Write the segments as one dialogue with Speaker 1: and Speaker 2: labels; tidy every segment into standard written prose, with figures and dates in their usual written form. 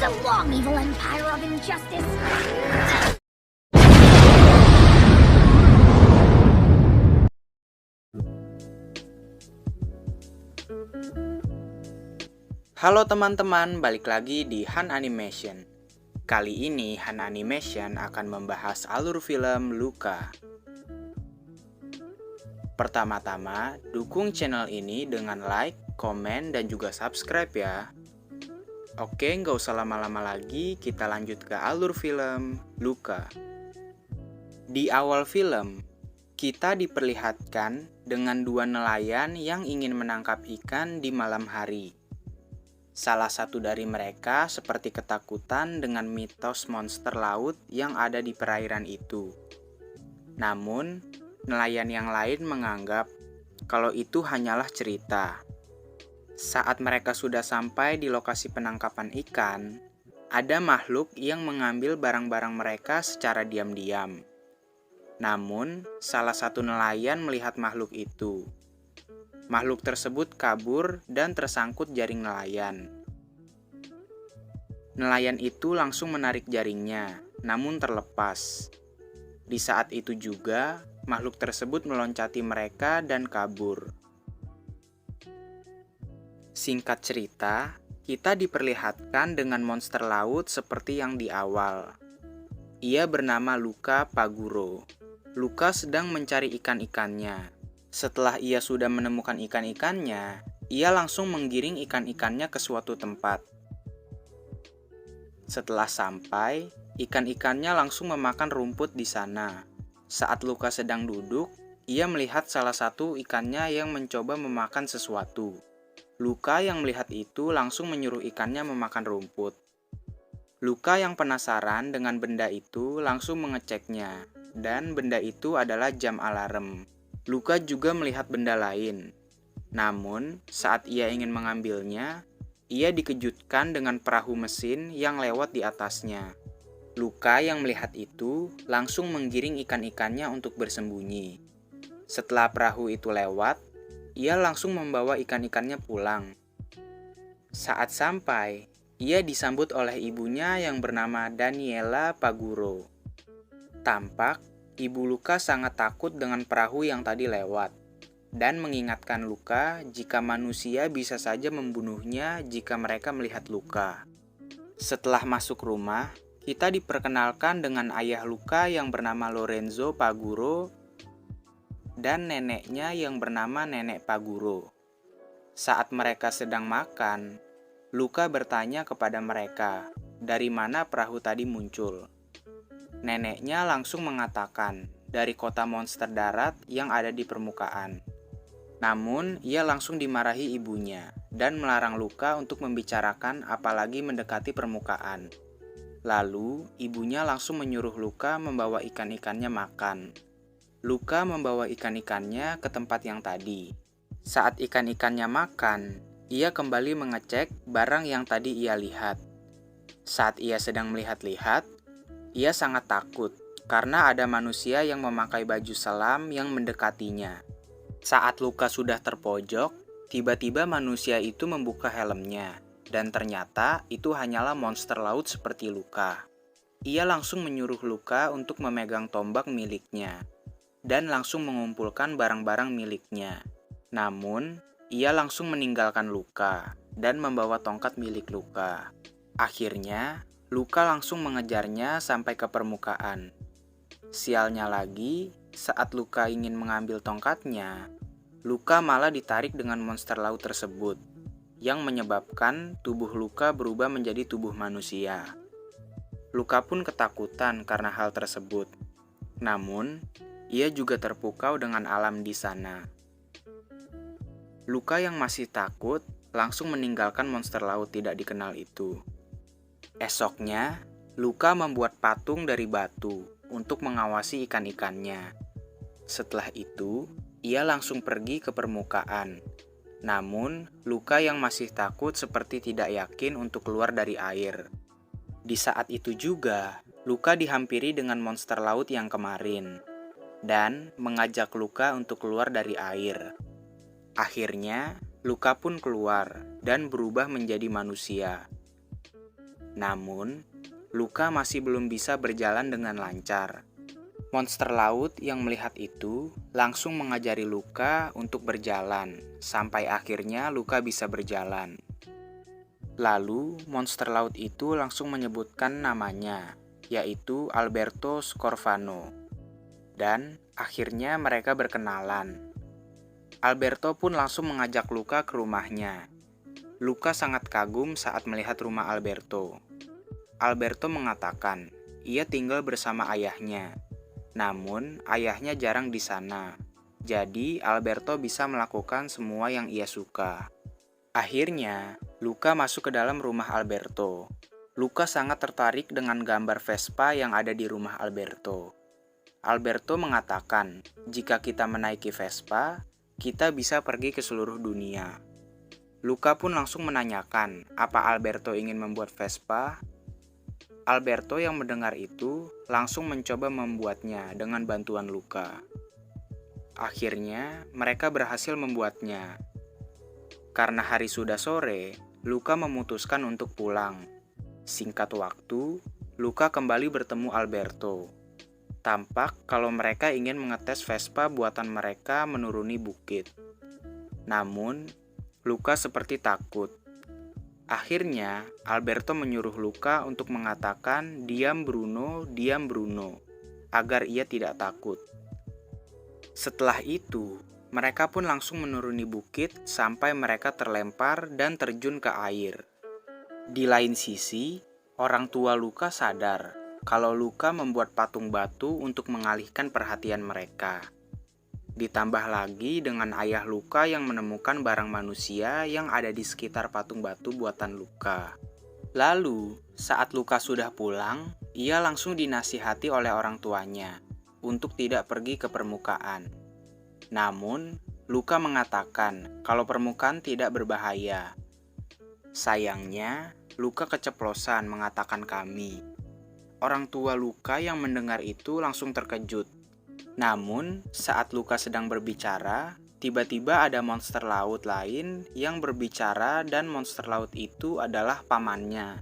Speaker 1: So long, evil empire of injustice!
Speaker 2: Halo teman-teman, balik lagi di Han Animation. Kali ini Han Animation akan membahas alur film Luca. Pertama-tama, dukung channel ini dengan like, komen, dan juga subscribe ya. Oke, nggak usah lama-lama lagi, kita lanjut ke alur film Luca. Di awal film, kita diperlihatkan dengan dua nelayan yang ingin menangkap ikan di malam hari. Salah satu dari mereka seperti ketakutan dengan mitos monster laut yang ada di perairan itu. Namun, nelayan yang lain menganggap kalau itu hanyalah cerita. Saat mereka sudah sampai di lokasi penangkapan ikan, ada makhluk yang mengambil barang-barang mereka secara diam-diam. Namun, salah satu nelayan melihat makhluk itu. Makhluk tersebut kabur dan tersangkut jaring nelayan. Nelayan itu langsung menarik jaringnya, namun terlepas. Di saat itu juga, makhluk tersebut meloncati mereka dan kabur. Singkat cerita, kita diperlihatkan dengan monster laut seperti yang di awal. Ia bernama Luca Paguro. Luca sedang mencari ikan-ikannya. Setelah ia sudah menemukan ikan-ikannya, ia langsung menggiring ikan-ikannya ke suatu tempat. Setelah sampai, ikan-ikannya langsung memakan rumput di sana. Saat Luca sedang duduk, ia melihat salah satu ikannya yang mencoba memakan sesuatu. Luca yang melihat itu langsung menyuruh ikannya memakan rumput. Luca yang penasaran dengan benda itu langsung mengeceknya, dan benda itu adalah jam alarm. Luca juga melihat benda lain. Namun, saat ia ingin mengambilnya, ia dikejutkan dengan perahu mesin yang lewat di atasnya. Luca yang melihat itu langsung menggiring ikan-ikannya untuk bersembunyi. Setelah perahu itu lewat, ia langsung membawa ikan-ikannya pulang. Saat sampai, ia disambut oleh ibunya yang bernama Daniela Paguro. Tampak, ibu Luca sangat takut dengan perahu yang tadi lewat, dan mengingatkan Luca jika manusia bisa saja membunuhnya jika mereka melihat Luca. Setelah masuk rumah, kita diperkenalkan dengan ayah Luca yang bernama Lorenzo Paguro dan neneknya yang bernama Nenek Paguro. Saat mereka sedang makan, Luca bertanya kepada mereka, dari mana perahu tadi muncul. Neneknya langsung mengatakan, dari kota monster darat yang ada di permukaan. Namun, ia langsung dimarahi ibunya, dan melarang Luca untuk membicarakan apalagi mendekati permukaan. Lalu, ibunya langsung menyuruh Luca membawa ikan-ikannya makan. Luca membawa ikan-ikannya ke tempat yang tadi. Saat ikan-ikannya makan, ia kembali mengecek barang yang tadi ia lihat. Saat ia sedang melihat-lihat, ia sangat takut karena ada manusia yang memakai baju selam yang mendekatinya. Saat Luca sudah terpojok, tiba-tiba manusia itu membuka helmnya. Dan ternyata itu hanyalah monster laut seperti Luca. Ia langsung menyuruh Luca untuk memegang tombak miliknya, dan langsung mengumpulkan barang-barang miliknya. Namun, ia langsung meninggalkan Luca, dan membawa tongkat milik Luca. Akhirnya, Luca langsung mengejarnya sampai ke permukaan. Sialnya lagi, saat Luca ingin mengambil tongkatnya, Luca malah ditarik dengan monster laut tersebut, yang menyebabkan tubuh Luca berubah menjadi tubuh manusia. Luca pun ketakutan karena hal tersebut. Namun, ia juga terpukau dengan alam di sana. Luca yang masih takut langsung meninggalkan monster laut tidak dikenal itu. Esoknya, Luca membuat patung dari batu untuk mengawasi ikan-ikannya. Setelah itu, ia langsung pergi ke permukaan. Namun, Luca yang masih takut seperti tidak yakin untuk keluar dari air. Di saat itu juga, Luca dihampiri dengan monster laut yang kemarin, dan mengajak Luca untuk keluar dari air. Akhirnya, Luca pun keluar dan berubah menjadi manusia. Namun, Luka masih belum bisa berjalan dengan lancar. Monster laut yang melihat itu langsung mengajari Luka untuk berjalan, sampai akhirnya Luka bisa berjalan. Lalu, monster laut itu langsung menyebutkan namanya, yaitu Alberto Scorfano. Dan akhirnya mereka berkenalan. Alberto pun langsung mengajak Luka ke rumahnya. Luka sangat kagum saat melihat rumah Alberto. Alberto mengatakan, ia tinggal bersama ayahnya. Namun, ayahnya jarang di sana. Jadi, Alberto bisa melakukan semua yang ia suka. Akhirnya, Luka masuk ke dalam rumah Alberto. Luka sangat tertarik dengan gambar Vespa yang ada di rumah Alberto. Alberto mengatakan, jika kita menaiki Vespa, kita bisa pergi ke seluruh dunia. Luka pun langsung menanyakan, apa Alberto ingin membuat Vespa? Alberto yang mendengar itu langsung mencoba membuatnya dengan bantuan Luka. Akhirnya, mereka berhasil membuatnya. Karena hari sudah sore, Luka memutuskan untuk pulang. Singkat waktu, Luka kembali bertemu Alberto. Tampak kalau mereka ingin mengetes Vespa buatan mereka menuruni bukit. Namun, Luka seperti takut. Akhirnya, Alberto menyuruh Luka untuk mengatakan diam Bruno, agar ia tidak takut. Setelah itu, mereka pun langsung menuruni bukit sampai mereka terlempar dan terjun ke air. Di lain sisi, orang tua Luka sadar kalau Luka membuat patung batu untuk mengalihkan perhatian mereka. Ditambah lagi dengan ayah Luka yang menemukan barang manusia yang ada di sekitar patung batu buatan Luka. Lalu, saat Luka sudah pulang, ia langsung dinasihati oleh orang tuanya untuk tidak pergi ke permukaan. Namun, Luka mengatakan kalau permukaan tidak berbahaya. Sayangnya, Luka keceplosan mengatakan kami. Orang tua Luka yang mendengar itu langsung terkejut. Namun, saat Luka sedang berbicara, tiba-tiba ada monster laut lain yang berbicara dan monster laut itu adalah pamannya,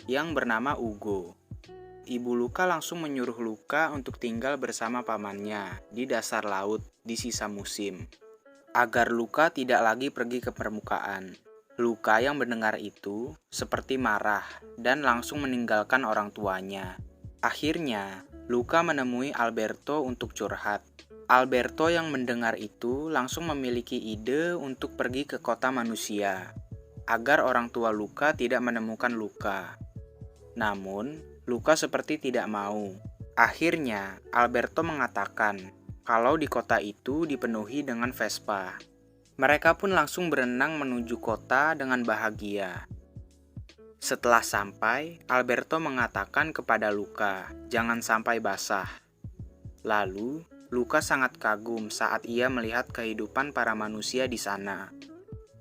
Speaker 2: yang bernama Ugo. Ibu Luka langsung menyuruh Luka untuk tinggal bersama pamannya di dasar laut di sisa musim, agar Luka tidak lagi pergi ke permukaan. Luka yang mendengar itu seperti marah dan langsung meninggalkan orang tuanya. Akhirnya, Luka menemui Alberto untuk curhat. Alberto yang mendengar itu langsung memiliki ide untuk pergi ke kota manusia, agar orang tua Luka tidak menemukan Luka. Namun, Luka seperti tidak mau. Akhirnya, Alberto mengatakan kalau di kota itu dipenuhi dengan Vespa. Mereka pun langsung berenang menuju kota dengan bahagia. Setelah sampai, Alberto mengatakan kepada Luka, jangan sampai basah. Lalu, Luka sangat kagum saat ia melihat kehidupan para manusia di sana.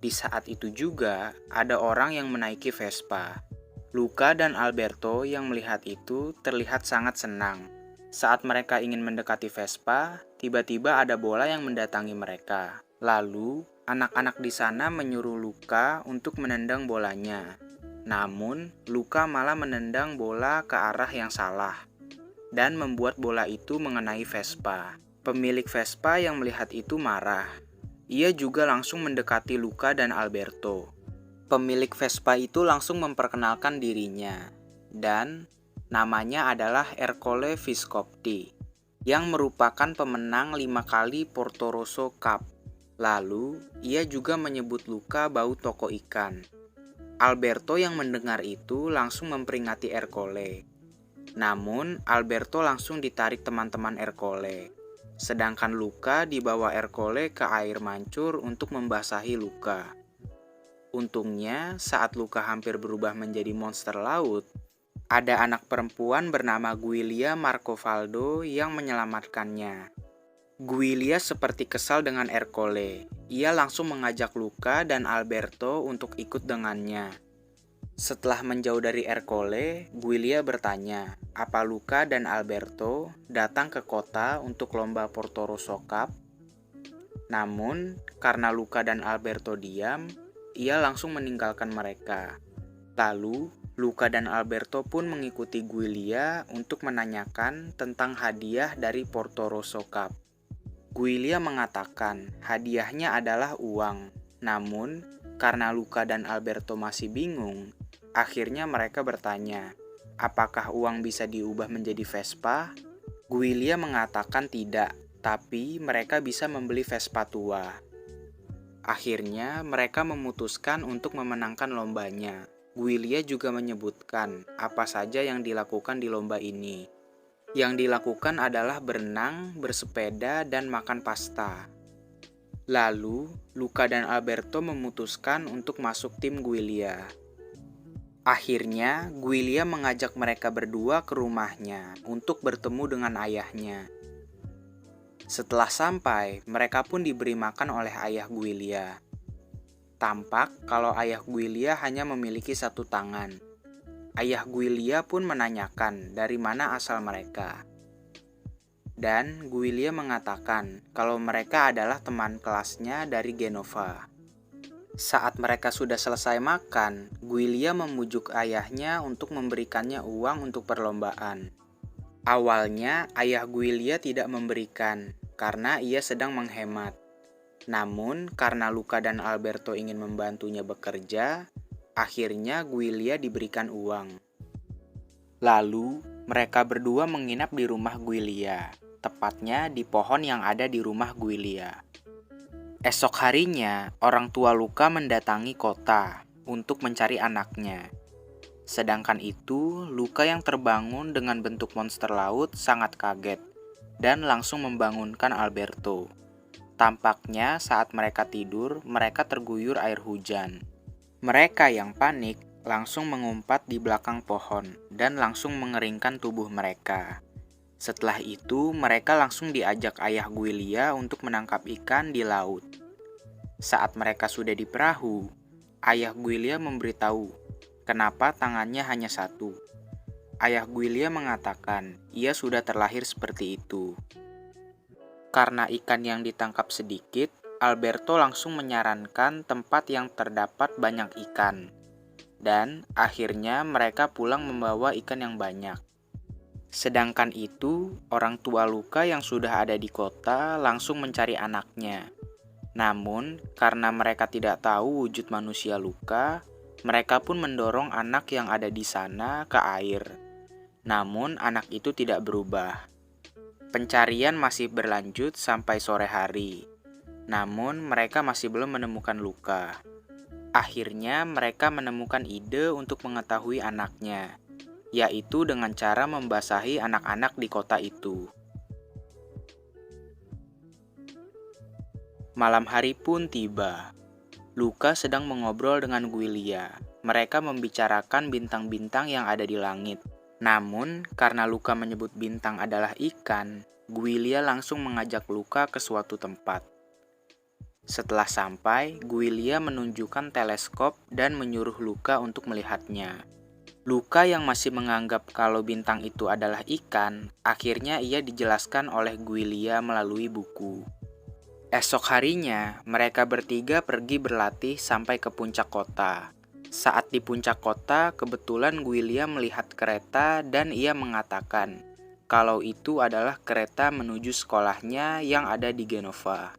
Speaker 2: Di saat itu juga, ada orang yang menaiki Vespa. Luka dan Alberto yang melihat itu terlihat sangat senang. Saat mereka ingin mendekati Vespa, tiba-tiba ada bola yang mendatangi mereka. Lalu, anak-anak di sana menyuruh Luka untuk menendang bolanya. Namun, Luka malah menendang bola ke arah yang salah dan membuat bola itu mengenai Vespa. Pemilik Vespa yang melihat itu marah. Ia juga langsung mendekati Luka dan Alberto. Pemilik Vespa itu langsung memperkenalkan dirinya, dan namanya adalah Ercole Visconti, yang merupakan pemenang 5 kali Portorosso Cup. Lalu, ia juga menyebut Luka bau toko ikan. Alberto yang mendengar itu langsung memperingati Ercole. Namun, Alberto langsung ditarik teman-teman Ercole. Sedangkan Luka dibawa Ercole ke air mancur untuk membasahi Luka. Untungnya, saat Luka hampir berubah menjadi monster laut, ada anak perempuan bernama Giulia Marcovaldo yang menyelamatkannya. Giulia seperti kesal dengan Ercole. Ia langsung mengajak Luka dan Alberto untuk ikut dengannya. Setelah menjauh dari Ercole, Giulia bertanya, apa Luka dan Alberto datang ke kota untuk lomba Portorosso Cup? Namun, karena Luka dan Alberto diam, ia langsung meninggalkan mereka. Lalu, Luca dan Alberto pun mengikuti Giulia untuk menanyakan tentang hadiah dari Porto Rosso Cup. Giulia mengatakan hadiahnya adalah uang. Namun, karena Luca dan Alberto masih bingung, akhirnya mereka bertanya, apakah uang bisa diubah menjadi Vespa? Giulia mengatakan tidak, tapi mereka bisa membeli Vespa tua. Akhirnya, mereka memutuskan untuk memenangkan lombanya. Giulia juga menyebutkan apa saja yang dilakukan di lomba ini. Yang dilakukan adalah berenang, bersepeda, dan makan pasta. Lalu, Luca dan Alberto memutuskan untuk masuk tim Giulia. Akhirnya, Giulia mengajak mereka berdua ke rumahnya untuk bertemu dengan ayahnya. Setelah sampai, mereka pun diberi makan oleh ayah Giulia. Tampak kalau ayah Giulia hanya memiliki satu tangan. Ayah Giulia pun menanyakan dari mana asal mereka. Dan Giulia mengatakan kalau mereka adalah teman kelasnya dari Genova. Saat mereka sudah selesai makan, Giulia memujuk ayahnya untuk memberikannya uang untuk perlombaan. Awalnya, ayah Giulia tidak memberikan karena ia sedang menghemat. Namun, karena Luca dan Alberto ingin membantunya bekerja, akhirnya Giulia diberikan uang. Lalu, mereka berdua menginap di rumah Giulia, tepatnya di pohon yang ada di rumah Giulia. Esok harinya, orang tua Luca mendatangi kota untuk mencari anaknya. Sedangkan itu, Luca yang terbangun dengan bentuk monster laut sangat kaget dan langsung membangunkan Alberto. Tampaknya saat mereka tidur, mereka terguyur air hujan. Mereka yang panik langsung mengumpat di belakang pohon dan langsung mengeringkan tubuh mereka. Setelah itu, mereka langsung diajak ayah Giulia untuk menangkap ikan di laut. Saat mereka sudah di perahu, ayah Giulia memberitahu kenapa tangannya hanya satu. Ayah Giulia mengatakan ia sudah terlahir seperti itu. Karena ikan yang ditangkap sedikit, Alberto langsung menyarankan tempat yang terdapat banyak ikan. Dan akhirnya mereka pulang membawa ikan yang banyak. Sedangkan itu, orang tua Luca yang sudah ada di kota langsung mencari anaknya. Namun, karena mereka tidak tahu wujud manusia Luca, mereka pun mendorong anak yang ada di sana ke air. Namun, anak itu tidak berubah. Pencarian masih berlanjut sampai sore hari. Namun, mereka masih belum menemukan Luca. Akhirnya, mereka menemukan ide untuk mengetahui anaknya, yaitu dengan cara membasahi anak-anak di kota itu. Malam hari pun tiba. Luca sedang mengobrol dengan Giulia. Mereka membicarakan bintang-bintang yang ada di langit. Namun, karena Luca menyebut bintang adalah ikan, Giulia langsung mengajak Luca ke suatu tempat. Setelah sampai, Giulia menunjukkan teleskop dan menyuruh Luca untuk melihatnya. Luca yang masih menganggap kalau bintang itu adalah ikan, akhirnya ia dijelaskan oleh Giulia melalui buku. Esok harinya, mereka bertiga pergi berlatih sampai ke puncak kota. Saat di puncak kota, kebetulan Giulia melihat kereta dan ia mengatakan kalau itu adalah kereta menuju sekolahnya yang ada di Genova.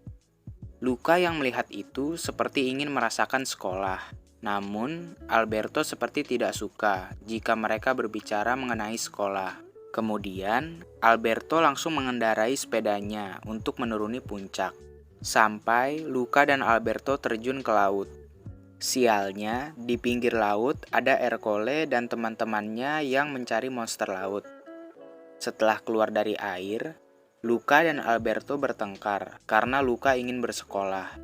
Speaker 2: Luca yang melihat itu seperti ingin merasakan sekolah. Namun, Alberto seperti tidak suka jika mereka berbicara mengenai sekolah. Kemudian, Alberto langsung mengendarai sepedanya untuk menuruni puncak. Sampai Luca dan Alberto terjun ke laut. Sialnya, di pinggir laut ada Ercole dan teman-temannya yang mencari monster laut. Setelah keluar dari air, Luca dan Alberto bertengkar karena Luca ingin bersekolah.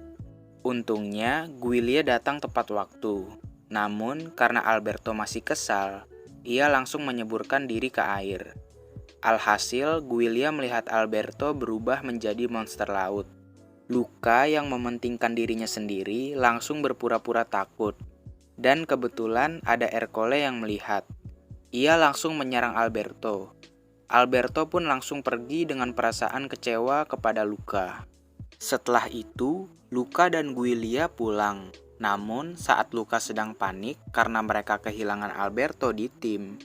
Speaker 2: Untungnya, Giulia datang tepat waktu. Namun, karena Alberto masih kesal, ia langsung menyeburkan diri ke air. Alhasil, Giulia melihat Alberto berubah menjadi monster laut. Luca yang mementingkan dirinya sendiri langsung berpura-pura takut. Dan kebetulan ada Ercole yang melihat. Ia langsung menyerang Alberto. Alberto pun langsung pergi dengan perasaan kecewa kepada Luca. Setelah itu, Luca dan Giulia pulang. Namun, saat Luka sedang panik karena mereka kehilangan Alberto di tim,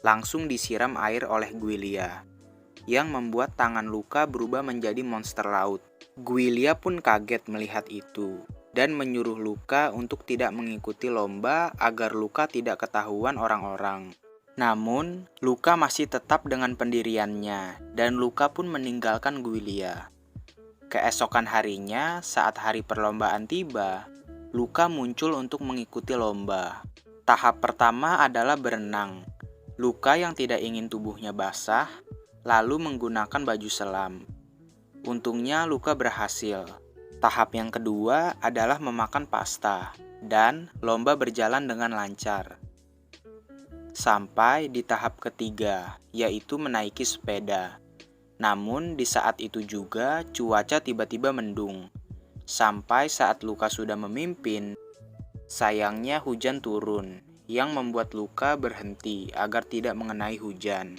Speaker 2: langsung disiram air oleh Giulia, yang membuat tangan Luka berubah menjadi monster laut. Giulia pun kaget melihat itu, dan menyuruh Luka untuk tidak mengikuti lomba agar Luka tidak ketahuan orang-orang. Namun, Luka masih tetap dengan pendiriannya, dan Luka pun meninggalkan Giulia. Keesokan harinya, saat hari perlombaan tiba, Luka muncul untuk mengikuti lomba. Tahap pertama adalah berenang. Luka yang tidak ingin tubuhnya basah, lalu menggunakan baju selam. Untungnya Luka berhasil. Tahap yang kedua adalah memakan pasta, dan lomba berjalan dengan lancar. Sampai di tahap ketiga, yaitu menaiki sepeda. Namun di saat itu juga cuaca tiba-tiba mendung. Sampai saat Luka sudah memimpin, sayangnya hujan turun, yang membuat Luka berhenti agar tidak mengenai hujan.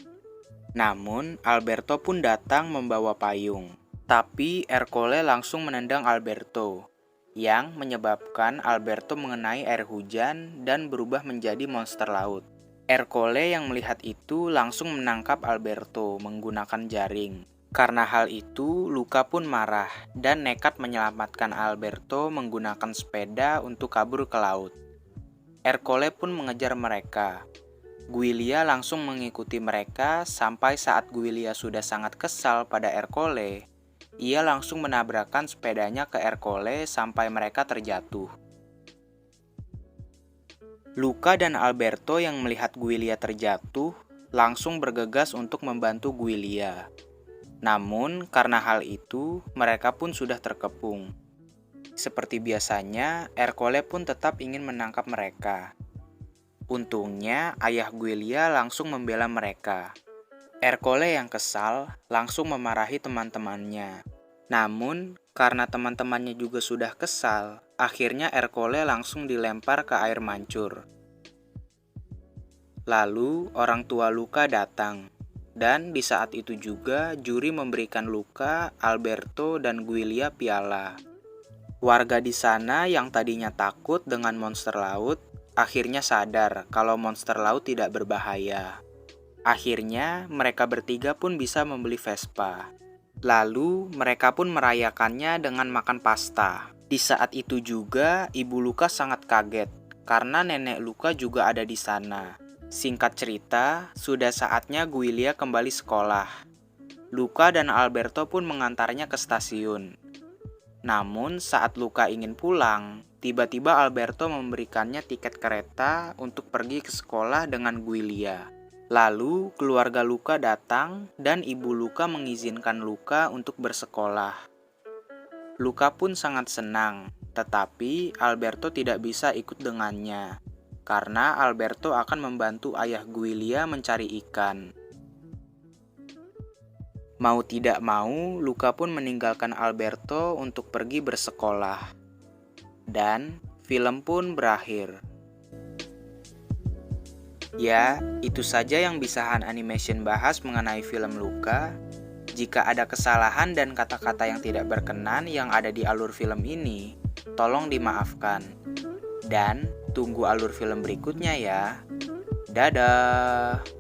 Speaker 2: Namun, Alberto pun datang membawa payung. Tapi Ercole langsung menendang Alberto, yang menyebabkan Alberto mengenai air hujan dan berubah menjadi monster laut. Ercole yang melihat itu langsung menangkap Alberto menggunakan jaring. Karena hal itu, Luka pun marah dan nekat menyelamatkan Alberto menggunakan sepeda untuk kabur ke laut. Ercole pun mengejar mereka. Giulia langsung mengikuti mereka sampai saat Giulia sudah sangat kesal pada Ercole, ia langsung menabrakkan sepedanya ke Ercole sampai mereka terjatuh. Luka dan Alberto yang melihat Giulia terjatuh langsung bergegas untuk membantu Giulia. Namun karena hal itu, mereka pun sudah terkepung. Seperti biasanya, Ercole pun tetap ingin menangkap mereka. Untungnya, ayah Giulia langsung membela mereka. Ercole yang kesal langsung memarahi teman-temannya. Namun, karena teman-temannya juga sudah kesal, akhirnya Ercole langsung dilempar ke air mancur. Lalu, orang tua Luka datang. Dan di saat itu juga, juri memberikan Luka, Alberto, dan Giulia piala. Warga di sana yang tadinya takut dengan monster laut, akhirnya sadar kalau monster laut tidak berbahaya. Akhirnya, mereka bertiga pun bisa membeli Vespa. Lalu, mereka pun merayakannya dengan makan pasta. Di saat itu juga, ibu Luka sangat kaget, karena nenek Luka juga ada di sana. Singkat cerita, sudah saatnya Giulia kembali sekolah. Luka dan Alberto pun mengantarnya ke stasiun. Namun, saat Luka ingin pulang, tiba-tiba Alberto memberikannya tiket kereta untuk pergi ke sekolah dengan Giulia. Lalu, keluarga Luka datang dan ibu Luka mengizinkan Luka untuk bersekolah. Luka pun sangat senang, tetapi Alberto tidak bisa ikut dengannya, karena Alberto akan membantu ayah Giulia mencari ikan. Mau tidak mau, Luka pun meninggalkan Alberto untuk pergi bersekolah. Dan film pun berakhir. Ya, itu saja yang bisa Han Animation bahas mengenai film Luka. Jika ada kesalahan dan kata-kata yang tidak berkenan yang ada di alur film ini, tolong dimaafkan. Dan tunggu alur film berikutnya ya. Dadah!